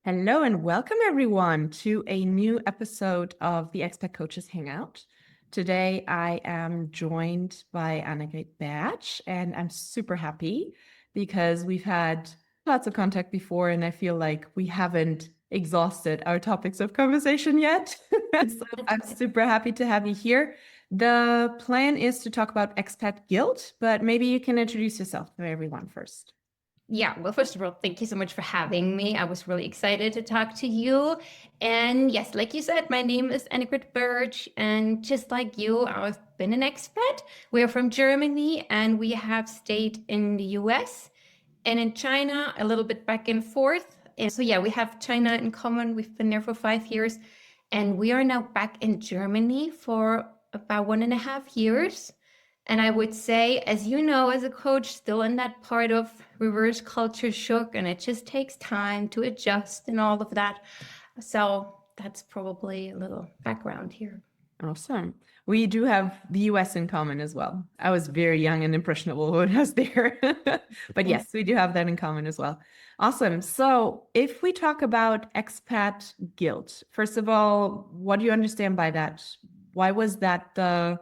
Hello and welcome everyone to a new episode of the Expat Coaches Hangout. Today I am joined by Annegret Bertsch and I'm super happy because we've had lots of contact before and I feel like we haven't exhausted our topics of conversation yet. So I'm super happy to have you here. The plan is to talk about expat guilt, but maybe you can introduce yourself to everyone first. Yeah, well, first of all, thank you so much for having me. I was really excited to talk to you. And yes, like you said, my name is Annegret Bertsch. And just like you, I've been an expat. We're from Germany and we have stayed in the US and in China a little bit back and forth. And so, yeah, we have China in common. We've been there for 5 years. And we are now back in Germany for about 1.5 years. And I would say, as you know, as a coach, still in that part of reverse culture shock, and it just takes time to adjust and all of that. So that's probably a little background here. Awesome. We do have the US in common as well. I was very young and impressionable when I was there. But yes, we do have that in common as well. Awesome. So if we talk about expat guilt, first of all, what do you understand by that? Why was that the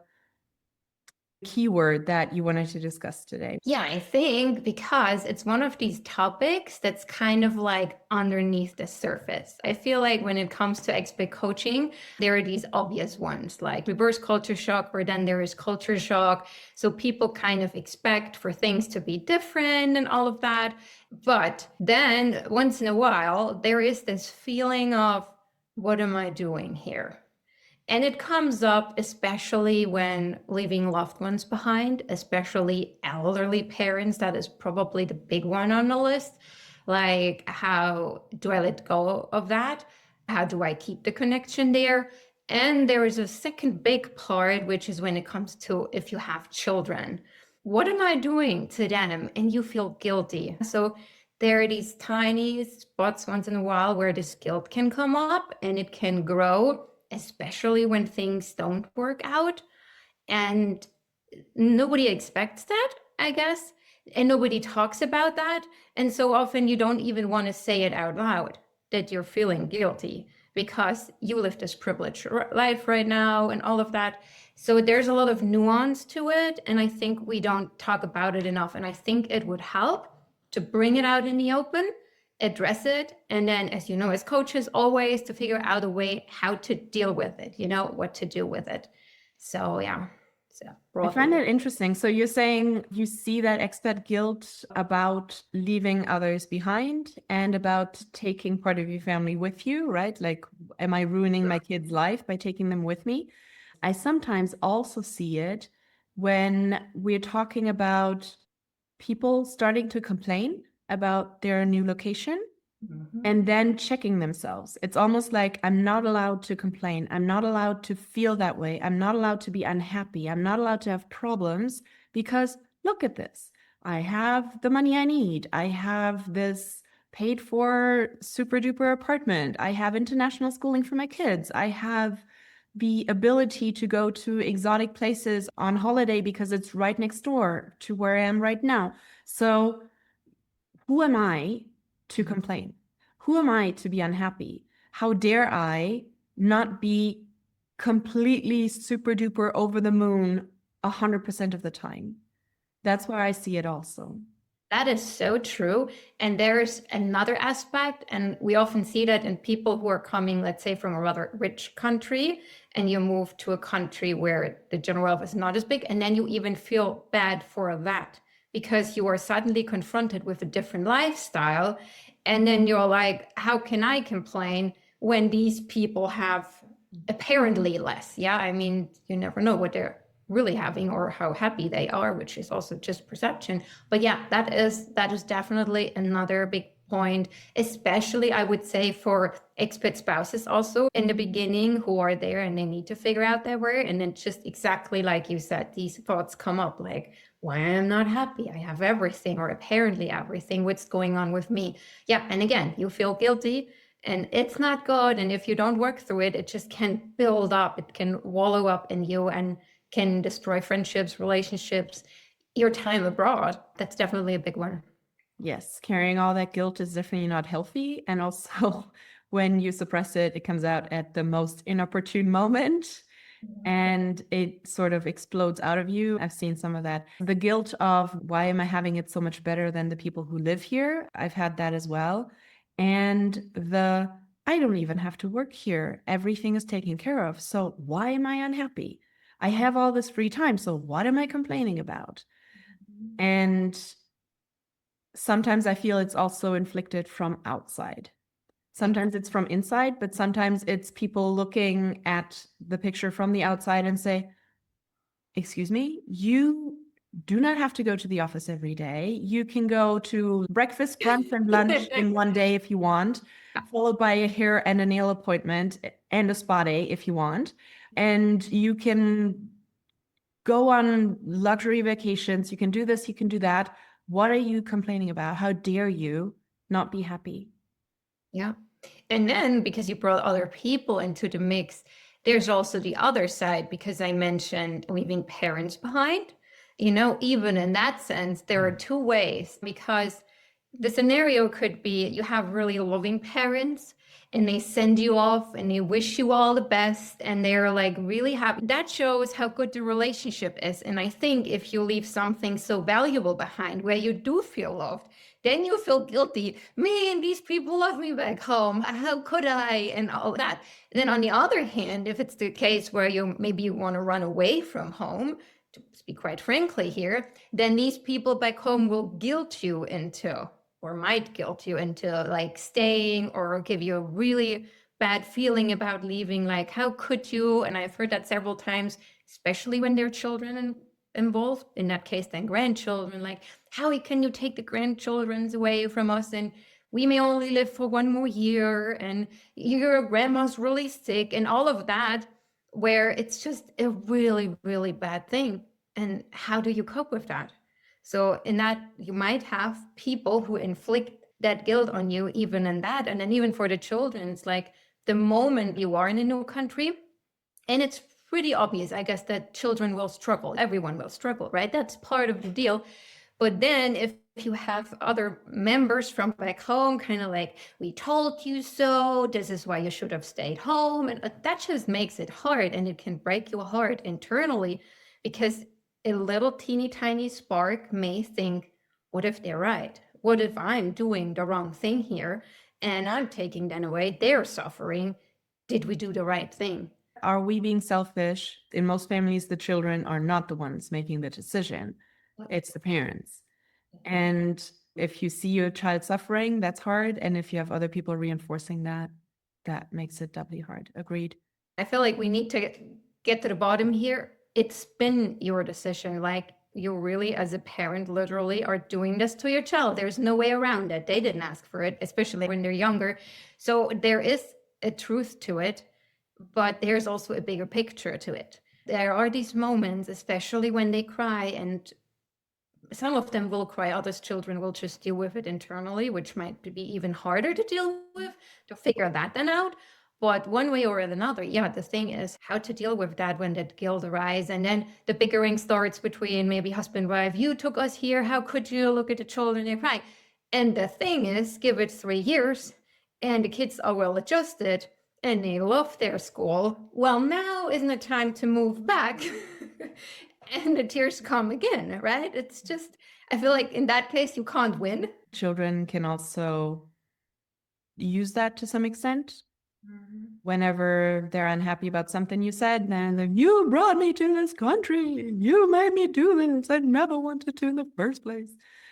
keyword that you wanted to discuss today? Yeah, I think because it's one of these topics that's kind of like underneath the surface. I feel like when it comes to expert coaching, there are these obvious ones like reverse culture shock, or then there is culture shock. So people kind of expect for things to be different and all of that. But then once in a while, there is this feeling of, what am I doing here? And it comes up especially when leaving loved ones behind, especially elderly parents. That is probably the big one on the list. Like, how do I let go of that? How do I keep the connection there? And there is a second big part, which is when it comes to if you have children. What am I doing to them? And you feel guilty. So there are these tiny spots once in a while where this guilt can come up and it can grow, especially when things don't work out. And nobody expects that, I guess. And nobody talks about that. And so often you don't even want to say it out loud that you're feeling guilty because you live this privileged life right now and all of that. So there's a lot of nuance to it. And I think we don't talk about it enough. And I think it would help to bring it out in the open, address it, and then, as you know, as coaches, always to figure out a way how to deal with it, what to do with it. So yeah. So I find it interesting. So you're saying you see that expat guilt about leaving others behind and about taking part of your family with you, right? Like, am I ruining my kid's life by taking them with me? I sometimes also see it when we're talking about people starting to complain about their new location and then checking themselves. It's almost like I'm not allowed to complain. I'm not allowed to feel that way. I'm not allowed to be unhappy. I'm not allowed to have problems because look at this. I have the money I need. I have this paid for super duper apartment. I have international schooling for my kids. I have the ability to go to exotic places on holiday because it's right next door to where I am right now. So who am I to complain? Who am I to be unhappy? How dare I not be completely super duper over the moon 100% of the time? That's where I see it also. that is so true. And there's another aspect, and we often see that in people who are coming, let's say, from a rather rich country, and you move to a country where the general wealth is not as big, and then you even feel bad for that because you are suddenly confronted with a different lifestyle. And then you're like, how can I complain when these people have apparently less? Yeah, I mean, you never know what they're really having or how happy they are, which is also just perception. But yeah, that is definitely another big point, especially I would say for expat spouses also in the beginning who are there and they need to figure out their way. And then just exactly like you said, these thoughts come up like, why I'm not happy? I have everything, or apparently everything. What's going on with me? Yeah. And again, you feel guilty and it's not good. And if you don't work through it, it just can build up. It can wallow up in you and can destroy friendships, relationships, your time abroad. That's definitely a big one. Yes, carrying all that guilt is definitely not healthy. And also, when you suppress it, it comes out at the most inopportune moment and it sort of explodes out of you. I've seen some of that. The guilt of why am I having it so much better than the people who live here? I've had that as well. And I don't even have to work here. Everything is taken care of. So why am I unhappy? I have all this free time. So what am I complaining about? And sometimes I feel it's also inflicted from outside. Sometimes it's from inside, but sometimes it's people looking at the picture from the outside and say, excuse me, you do not have to go to the office every day. You can go to breakfast, brunch, and lunch in one day if you want, followed by a hair and a nail appointment and a spa day if you want. And you can go on luxury vacations. You can do this, you can do that. What are you complaining about? How dare you not be happy? Yeah. And then because you brought other people into the mix, there's also the other side, because I mentioned leaving parents behind. Even in that sense, there are two ways, because the scenario could be you have really loving parents and they send you off and they wish you all the best and they're like really happy. That shows how good the relationship is. And I think if you leave something so valuable behind where you do feel loved, then you feel guilty. Man, these people love me back home. How could I? And all that. And then on the other hand, if it's the case where you want to run away from home, to speak quite frankly here, then these people back home will guilt you into, or might guilt you into, like staying, or give you a really bad feeling about leaving. Like, how could you? And I've heard that several times, especially when there are children involved. In that case, then grandchildren. Like, how can you take the grandchildren away from us? And we may only live for one more year. And your grandma's really sick, and all of that, where it's just a really, really bad thing. And how do you cope with that? So in that, you might have people who inflict that guilt on you, even in that. And then even for the children, it's like the moment you are in a new country, and it's pretty obvious, I guess, that children will struggle. Everyone will struggle, right? That's part of the deal. But then if you have other members from back home, kind of like, we told you so, this is why you should have stayed home. And that just makes it hard, and it can break your heart internally, because a little teeny tiny spark may think, what if they're right? What if I'm doing the wrong thing here and I'm taking them away? They're suffering. Did we do the right thing? Are we being selfish? In most families, the children are not the ones making the decision. It's the parents. And if you see your child suffering, that's hard. And if you have other people reinforcing that, that makes it doubly hard. Agreed. I feel like we need to get to the bottom here. It's been your decision. Like, you really, as a parent, literally are doing this to your child. There's no way around it. They didn't ask for it, especially when they're younger. So there is a truth to it, but there's also a bigger picture to it. There are these moments, especially when they cry, and some of them will cry, others children will just deal with it internally, which might be even harder to deal with, to figure that then out. But one way or another, yeah, the thing is how to deal with that when that guilt arises. And then the bickering starts between maybe husband, wife, you took us here, how could you? Look at the children, they cry. And the thing is, give it 3 years and the kids are well adjusted and they love their school. Well, now isn't it time to move back? And the tears come again, right? It's just, I feel like in that case, you can't win. Children can also use that to some extent. Whenever they're unhappy about something you said, then you brought me to this country. You made me do this. I never wanted to in the first place.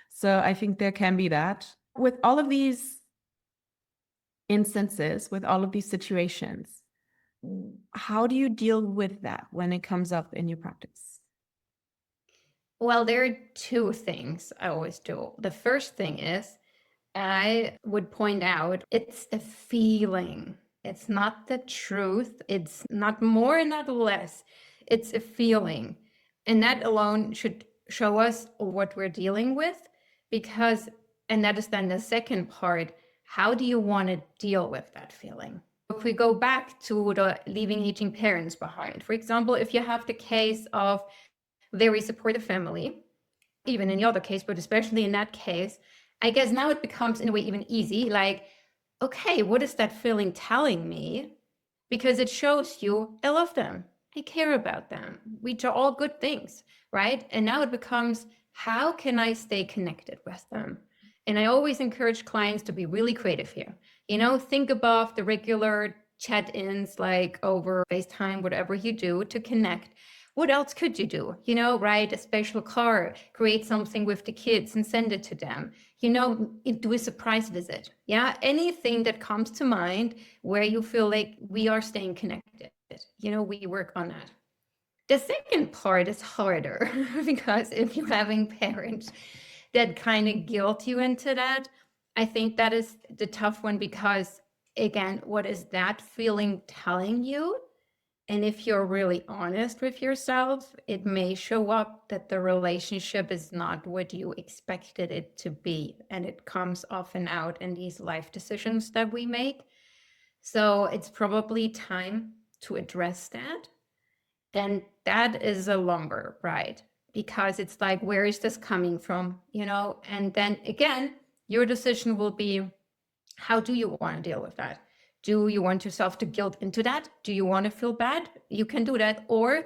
So I think there can be that. With all of these instances, with all of these situations, how do you deal with that when it comes up in your practice? Well, there are 2 things I always do. The first thing is, I would point out, it's a feeling. It's not the truth. It's not more, not less. It's a feeling. And that alone should show us what we're dealing with, because, and that is then the second part, how do you want to deal with that feeling? If we go back to the leaving aging parents behind, for example, if you have the case of very supportive family, even in the other case, but especially in that case, I guess now it becomes in a way even easy, like, okay, what is that feeling telling me? Because it shows you, I love them. I care about them, which are all good things, right? And now it becomes, how can I stay connected with them? And I always encourage clients to be really creative here. Think above the regular chat-ins, like over FaceTime, whatever you do to connect. What else could you do? Write a special card, create something with the kids and send it to them. Do a surprise visit. Yeah, anything that comes to mind where you feel like we are staying connected. We work on that. The second part is harder because if you're having parents that kind of guilt you into that, I think that is the tough one because, again, what is that feeling telling you? And if you're really honest with yourself, it may show up that the relationship is not what you expected it to be. And it comes often out in these life decisions that we make. So it's probably time to address that. And that is a longer ride because it's like, where is this coming from? And then again, your decision will be, how do you want to deal with that? Do you want yourself to guilt into that? Do you want to feel bad? You can do that. Or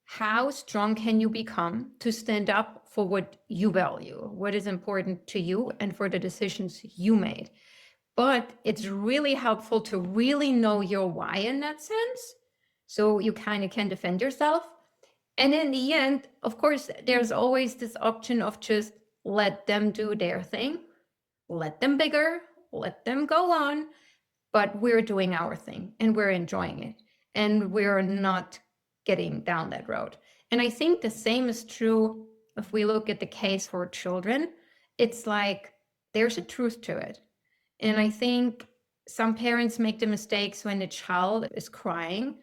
how strong can you become to stand up for what you value, what is important to you, and for the decisions you made? But it's really helpful to really know your why in that sense, so you kind of can defend yourself. And in the end, of course, there's always this option of just let them do their thing, let them bigger, let them go on, but we're doing our thing and we're enjoying it and we're not getting down that road. And I think the same is true if we look at the case for children. It's like there's a truth to it. And I think some parents make the mistakes when the child is crying.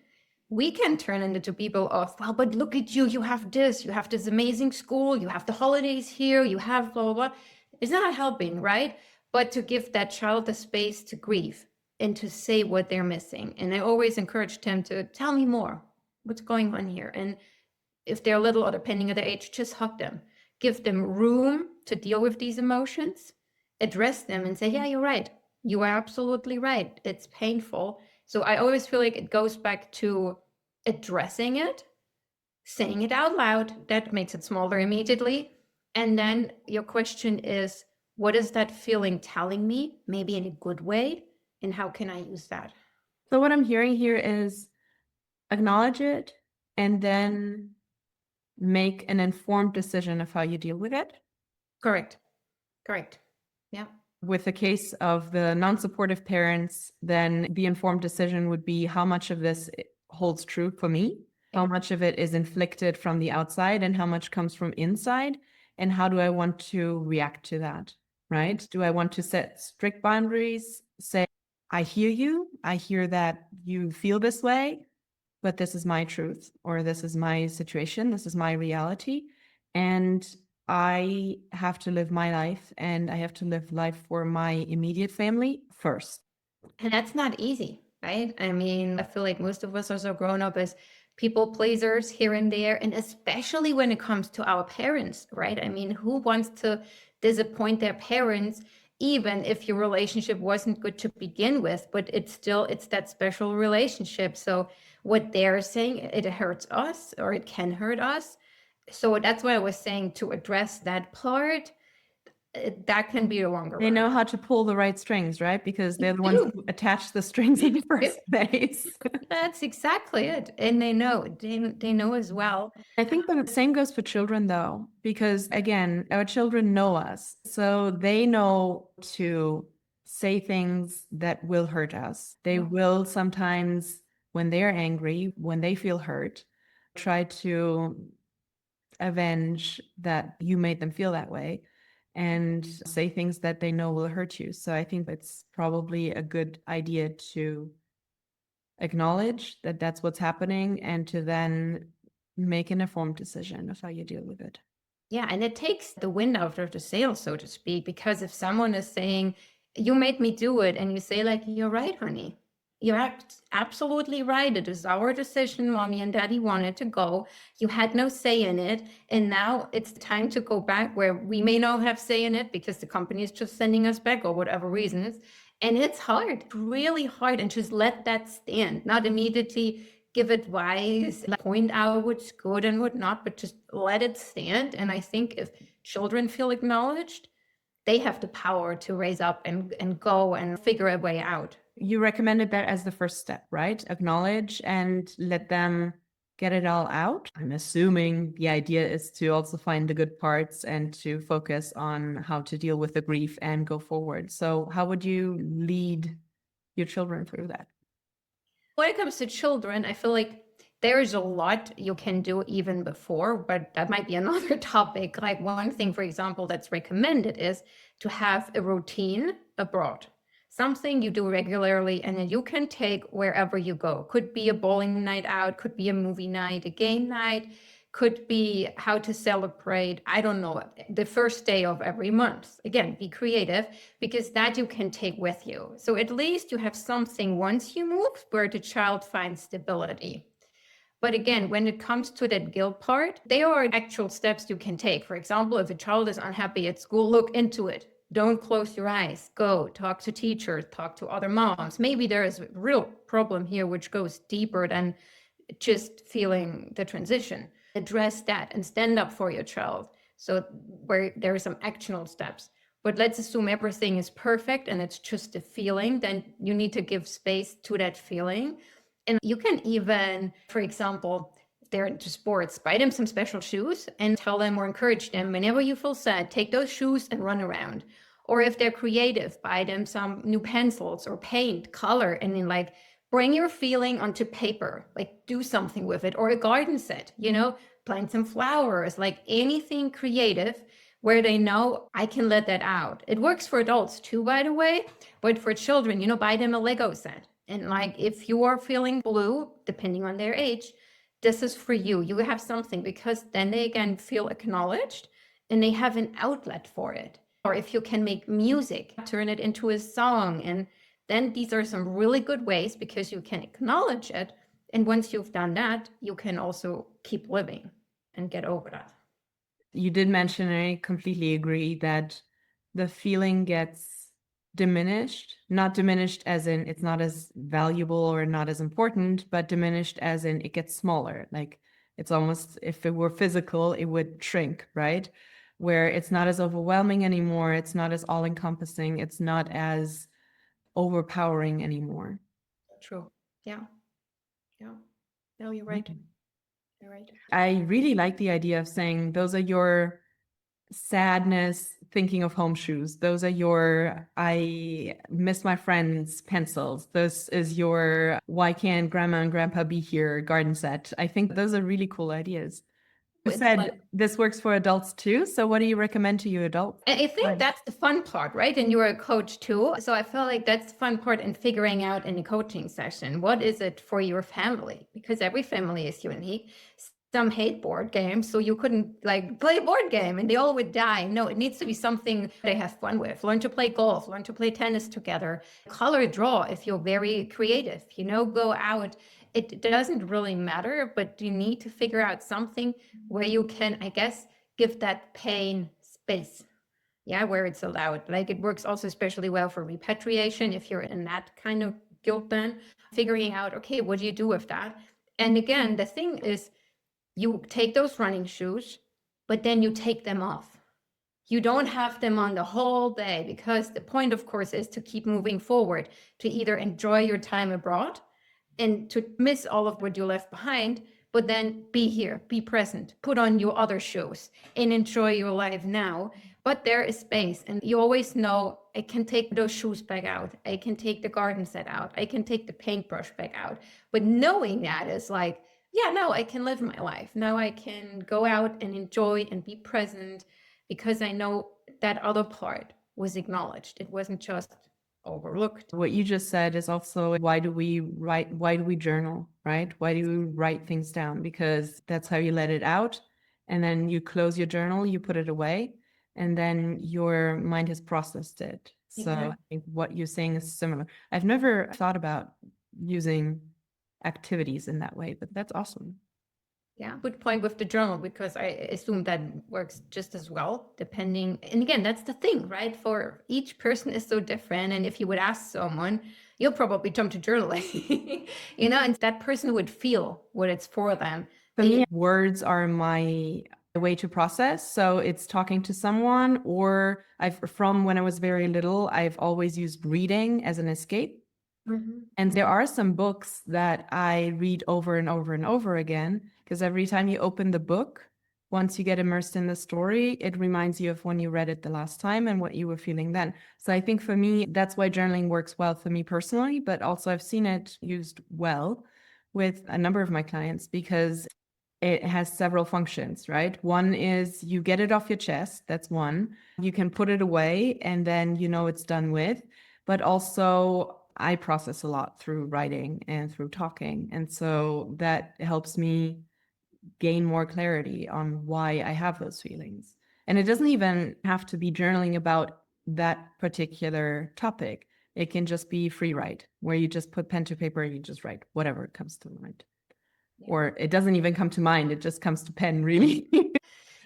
We can turn into people of, well, but look at you, you have this amazing school, you have the holidays here, you have blah, blah, blah. It's not helping, right? But to give that child the space to grieve and to say what they're missing. And I always encourage them to tell me more, what's going on here. And if they're little or depending on their age, just hug them, give them room to deal with these emotions, address them and say, yeah, you're right. You are absolutely right. It's painful. So I always feel like it goes back to addressing it, saying it out loud. That makes it smaller immediately. And then your question is, what is that feeling telling me? Maybe in a good way. And how can I use that? So what I'm hearing here is acknowledge it and then make an informed decision of how you deal with it. Correct. Yeah. With the case of the non-supportive parents, then the informed decision would be how much of this holds true for me, how much of it is inflicted from the outside and how much comes from inside, and how do I want to react to that, right? Do I want to set strict boundaries, say, I hear you, I hear that you feel this way, but this is my truth, or this is my situation, this is my reality, and I have to live my life and I have to live life for my immediate family first. And that's not easy, right? I mean, I feel like most of us are so grown up as people pleasers here and there, and especially when it comes to our parents, right? I mean, who wants to disappoint their parents, even if your relationship wasn't good to begin with, but it's that special relationship. So what they're saying, it hurts us or it can hurt us. So that's why I was saying, to address that part, that can be a longer They run. know how to pull the right strings, right? Because they're the ones who attach the strings in the first place. That's exactly it. And they know as well. I think the same goes for children though, because again, our children know us. So they know to say things that will hurt us. They will sometimes, when they're angry, when they feel hurt, try to avenge that you made them feel that way and say things that they know will hurt you. So I think it's probably a good idea to acknowledge that that's what's happening and to then make an informed decision of how you deal with it. Yeah, and it takes the wind out of the sails, so to speak, because if someone is saying, you made me do it, and you say like, you're right, honey, You're absolutely right. It is our decision. Mommy and daddy wanted to go. You had no say in it. And now it's time to go back where we may not have say in it because the company is just sending us back or whatever reasons. And it's hard, really hard. And just let that stand, not immediately give advice, like point out what's good and what not, but just let it stand. And I think if children feel acknowledged, they have the power to raise up and go and figure a way out. You recommended that as the first step, right? Acknowledge and let them get it all out. I'm assuming the idea is to also find the good parts and to focus on how to deal with the grief and go forward. So how would you lead your children through that? When it comes to children, I feel like there is a lot you can do even before, but that might be another topic. Like one thing, for example, that's recommended is to have a routine abroad. Something you do regularly and then you can take wherever you go. Could be a bowling night out, could be a movie night, a game night, could be how to celebrate, I don't know, the first day of every month. Again, be creative because that you can take with you. So at least you have something once you move where the child finds stability. But again, when it comes to that guilt part, there are actual steps you can take. For example, if a child is unhappy at school, look into it. Don't close your eyes. Go talk to teachers, talk to other moms. Maybe there is a real problem here which goes deeper than just feeling the transition. Address that and stand up for your child. So where there are some actionable steps. But let's assume everything is perfect and it's just a feeling, then you need to give space to that feeling. And you can even, for example, if they're into sports, buy them some special shoes and tell them or encourage them, whenever you feel sad, take those shoes and run around. Or if they're creative, buy them some new pencils or paint, color, and then like bring your feeling onto paper, like do something with it, or a garden set, plant some flowers, like anything creative where they know I can let that out. It works for adults too, by the way, but for children, buy them a Lego set. And like, if you are feeling blue, depending on their age, this is for you. You have something because then they again feel acknowledged and they have an outlet for it. Or if you can make music, turn it into a song. And then these are some really good ways because you can acknowledge it. And once you've done that, you can also keep living and get over that. You did mention, and I completely agree, that the feeling gets diminished, not diminished as in it's not as valuable or not as important, but diminished as in it gets smaller. Like it's almost, if it were physical, it would shrink, right? Where it's not as overwhelming anymore. It's not as all-encompassing. It's not as overpowering anymore. True. Yeah. No, you're right. You're right. I really like the idea of saying those are your sadness, thinking of home shoes. Those are your I miss my friends pencils. This is your why can't grandma and grandpa be here garden set. I think those are really cool ideas. You said this works for adults too. So what do you recommend to you adults? I think that's the fun part, right? And you're a coach too. So I feel like that's the fun part in figuring out in a coaching session. What is it for your family? Because every family is unique. Some hate board games, so you couldn't like play a board game and they all would die. No, it needs to be something they have fun with. Learn to play golf, learn to play tennis together, color draw if you're very creative, go out. It doesn't really matter, but you need to figure out something where you can, I guess, give that pain space. Yeah, where it's allowed. Like it works also especially well for repatriation if you're in that kind of guilt, then figuring out, okay, what do you do with that? And again, the thing is, you take those running shoes, but then you take them off. You don't have them on the whole day because the point, of course, is to keep moving forward, to either enjoy your time abroad and to miss all of what you left behind, but then be here, be present, put on your other shoes and enjoy your life now. But there is space and you always know I can take those shoes back out. I can take the garden set out. I can take the paintbrush back out. But knowing that is like, yeah, now I can live my life. Now I can go out and enjoy and be present because I know that other part was acknowledged. It wasn't just overlooked. What you just said is also why do we write, why do we journal, right? Why do we write things down? Because that's how you let it out. And then you close your journal, you put it away, and then your mind has processed it. So I think what you're saying is similar. I've never thought about using activities in that way. But that's awesome. Yeah, good point with the journal, because I assume that works just as well, depending. And again, that's the thing, right? For each person is so different. And if you would ask someone, you'll probably jump to journaling, and that person would feel what it's for them. For me, words are my way to process. So it's talking to someone, or from when I was very little, I've always used reading as an escape. And there are some books that I read over and over and over again, because every time you open the book, once you get immersed in the story, it reminds you of when you read it the last time and what you were feeling then. So I think for me, that's why journaling works well for me personally, but also I've seen it used well with a number of my clients because it has several functions, right? One is you get it off your chest. That's one. You can put it away and then you know it's done with. But also, I process a lot through writing and through talking. And so that helps me gain more clarity on why I have those feelings. And it doesn't even have to be journaling about that particular topic. It can just be free write, where you just put pen to paper and you just write whatever comes to mind. Or it doesn't even come to mind, it just comes to pen, really.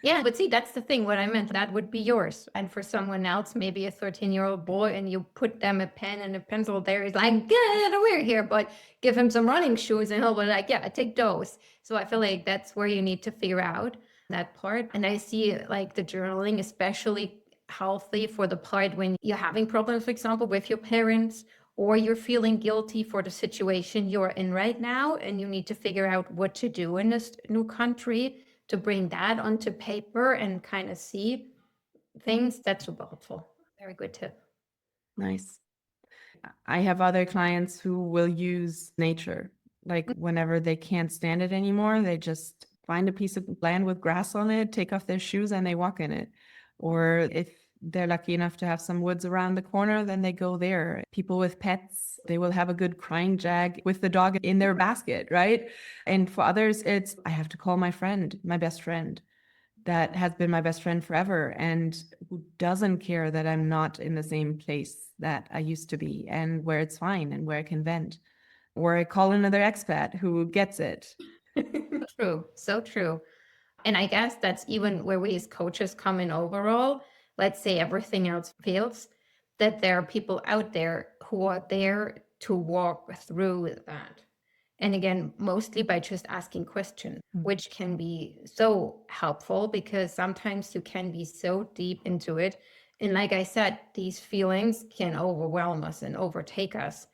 Yeah, but see, that's the thing. What I meant, that would be yours. And for someone else, maybe a 13-year-old boy, and you put them a pen and a pencil there, he's like, get away here, but give him some running shoes and he'll be like, yeah, I take those. So I feel like that's where you need to figure out that part. And I see like the journaling, especially healthy for the part when you're having problems, for example, with your parents, or you're feeling guilty for the situation you're in right now, and you need to figure out what to do in this new country to bring that onto paper and kind of see things. That's super helpful. Very good tip. Nice. I have other clients who will use nature. Like whenever they can't stand it anymore, they just find a piece of land with grass on it, take off their shoes, and they walk in it. Or if they're lucky enough to have some woods around the corner, then they go there. People with pets, they will have a good crying jag with the dog in their basket, right? And for others, it's, I have to call my friend, my best friend that has been my best friend forever and who doesn't care that I'm not in the same place that I used to be and where it's fine and where I can vent. Or I call another expat who gets it. True. So true. And I guess that's even where we as coaches come in overall. Let's say everything else fails, that there are people out there who are there to walk through that. And again, mostly by just asking questions, which can be so helpful because sometimes you can be so deep into it. And like I said, these feelings can overwhelm us and overtake us.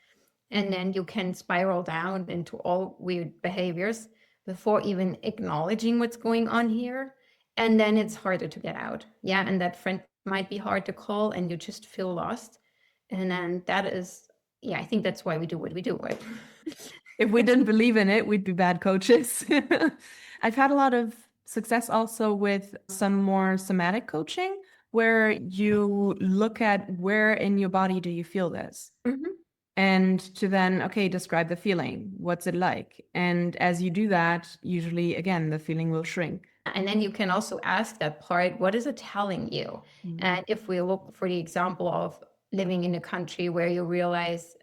And then you can spiral down into all weird behaviors before even acknowledging what's going on here. And then it's harder to get out. Yeah. And that friend might be hard to call and you just feel lost. And then that is, yeah, I think that's why we do what we do, right? If we didn't believe in it, we'd be bad coaches. I've had a lot of success also with some more somatic coaching where you look at where in your body do you feel this? And to then, okay, describe the feeling. What's it like? And as you do that, usually, again, the feeling will shrink. And then you can also ask that part, what is it telling you? And if we look for the example of living in a country where you realize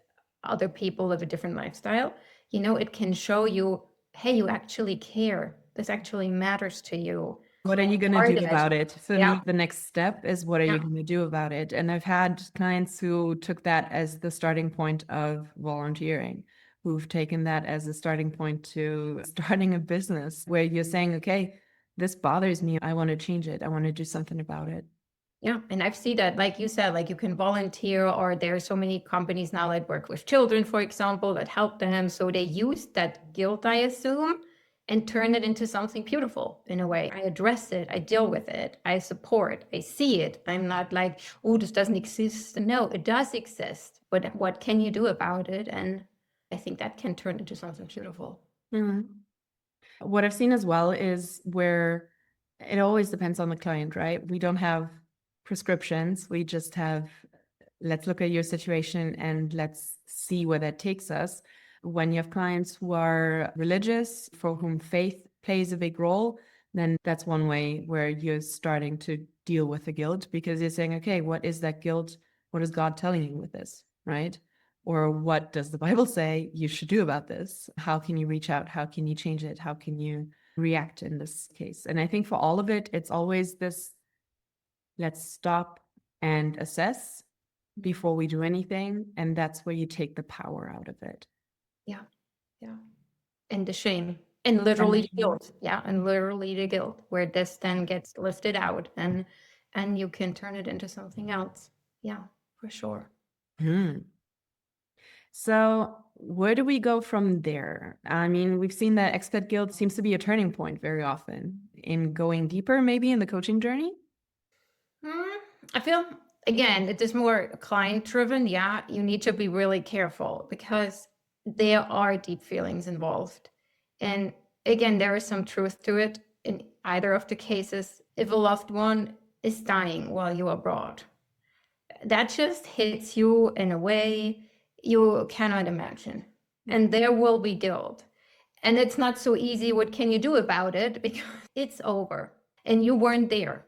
other people live a different lifestyle, it can show you, hey, you actually care. This actually matters to you. What are you going to do about it? For Yeah. me, the next step is what are you going to do about it? And I've had clients who took that as the starting point of volunteering, who've taken that as a starting point to starting a business where you're saying, okay, this bothers me. I want to change it. I want to do something about it. Yeah. And I've seen that, like you said, like you can volunteer, or there are so many companies now that work with children, for example, that help them. So they use that guilt, I assume, and turn it into something beautiful in a way. I address it, I deal with it, I support, I see it. I'm not like, oh, this doesn't exist. No, it does exist. But what can you do about it? And I think that can turn into something beautiful. What I've seen as well is where it always depends on the client, right? We don't have prescriptions. We just have, let's look at your situation and let's see where that takes us. When you have clients who are religious, for whom faith plays a big role, then that's one way where you're starting to deal with the guilt because you're saying, okay, what is that guilt? What is God telling you with this, right? Or what does the Bible say you should do about this? How can you reach out? How can you change it? How can you react in this case? And I think for all of it, it's always this, let's stop and assess before we do anything. And that's where you take the power out of it. Yeah. Yeah. And the shame. And literally the guilt. Yeah. And literally the guilt, where this then gets lifted out and you can turn it into something else. Yeah, for sure. So where do we go from there? I mean, we've seen that expat guilt seems to be a turning point very often in going deeper, maybe in the coaching journey. I feel, again, it is more client driven. Yeah, you need to be really careful because there are deep feelings involved. And again, there is some truth to it in either of the cases. If a loved one is dying while you're abroad, that just hits you in a way you cannot imagine. And there will be guilt. And it's not so easy. What can you do about it? Because it's over and you weren't there.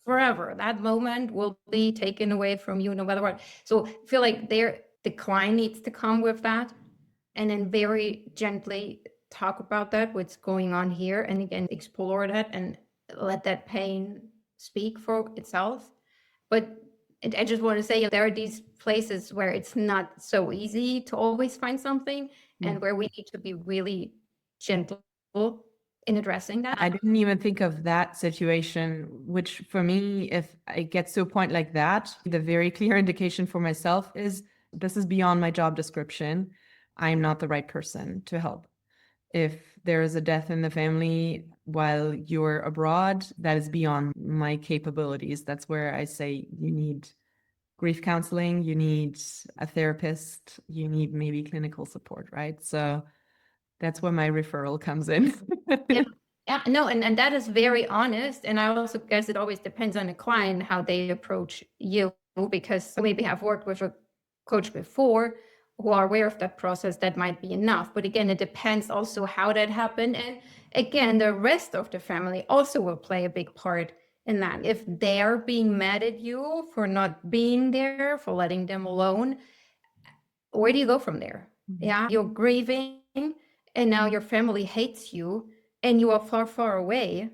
Forever. That moment will be taken away from you no matter what. So I feel like the client needs to come with that and then very gently talk about that, what's going on here, and again, explore that and let that pain speak for itself. But I just want to say there are these places where it's not so easy to always find something and where we need to be really gentle in addressing that. I didn't even think of that situation, which for me, if it gets to a point like that, the very clear indication for myself is this is beyond my job description. I'm not the right person to help. If there is a death in the family while you're abroad, that is beyond my capabilities. That's where I say you need grief counseling, you need a therapist, you need maybe clinical support, right? So that's where my referral comes in. Yeah, no, and that is very honest. And I also guess it always depends on the client, how they approach you, because maybe I've worked with a coach before who are aware of that process, that might be enough. But again, it depends also how that happened. And again, the rest of the family also will play a big part in that. If they're being mad at you for not being there, for letting them alone, where do you go from there? Yeah, you're grieving and now your family hates you and you are far, far away.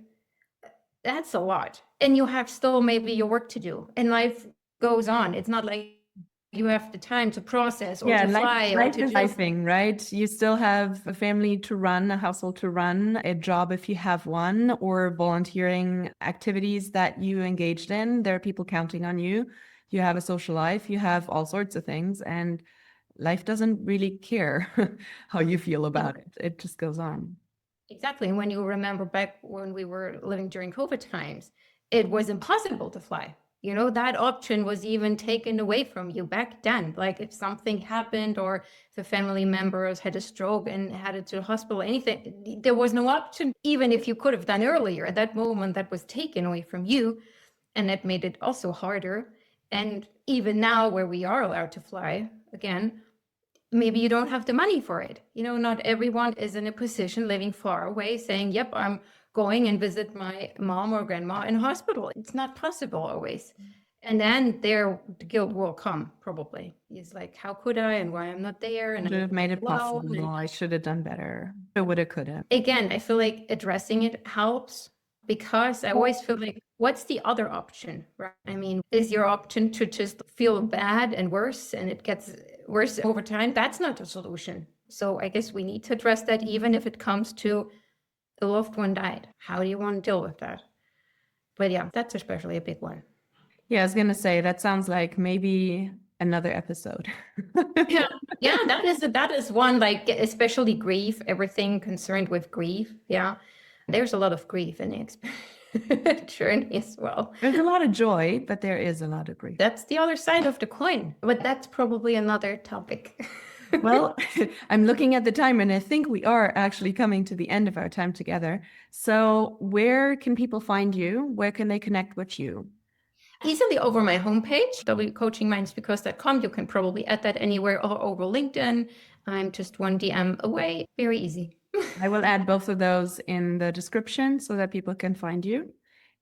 That's a lot. And you have still maybe your work to do and life goes on. It's not like you have the time to process or to fly. Life is lifing, right? You still have a family to run, a household to run, a job if you have one, or volunteering activities that you engaged in. There are people counting on you. You have a social life, you have all sorts of things, and life doesn't really care how you feel about it. It just goes on. Exactly. And when you remember back when we were living during COVID times, it was impossible to fly. You know, that option was even taken away from you back then. Like if something happened or the family members had a stroke and had it to the hospital, anything, there was no option. Even if you could have done earlier, at that moment that was taken away from you. And that made it also harder. And even now where we are allowed to fly again, maybe you don't have the money for it. You know, not everyone is in a position living far away saying, yep, I'm going and visit my mom or grandma in hospital. It's not possible always. And then the guilt will come probably. It's like, how could I and why I'm not there? And I should have made it possible. I should have done better. I would have, could have. Again, I feel like addressing it helps because I always feel like, what's the other option, right? I mean, is your option to just feel bad and worse and it gets worse over time? That's not the solution. So I guess we need to address that even if it comes to a loved one died. How do you want to deal with that? But yeah, that's especially a big one. Yeah, I was going to say, that sounds like maybe another episode. Yeah, that is one, like especially grief, everything concerned with grief. Yeah, there's a lot of grief in the journey as well. There's a lot of joy, but there is a lot of grief. That's the other side of the coin, but that's probably another topic. Well, I'm looking at the time and I think we are actually coming to the end of our time together. So where can people find you? Where can they connect with you? Easily over my homepage, www.coachingmindsbecause.com. You can probably add that anywhere or over LinkedIn. I'm just one DM away. Very easy. I will add both of those in the description so that people can find you.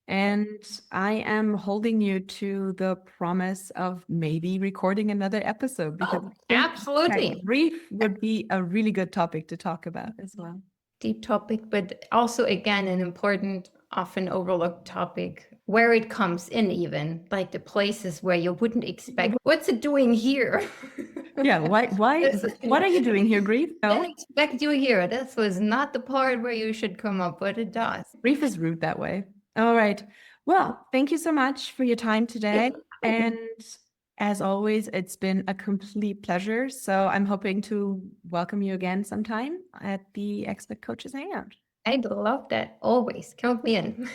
And I am holding you to the promise of maybe recording another episode because I think Absolutely. that grief would be a really good topic to talk about as well. Deep topic, but also again an important, often overlooked topic where it comes in, even like the places where you wouldn't expect. What's it doing here? Yeah, why what are you doing here, grief? I No, didn't expect you here. This was not the part where you should come up, but it does. grief is rude that way. All right. Well, thank you so much for your time today. And as always, it's been a complete pleasure. So I'm hoping to welcome you again sometime at the Expat Coaches Hangout. I'd love that. Always count me in.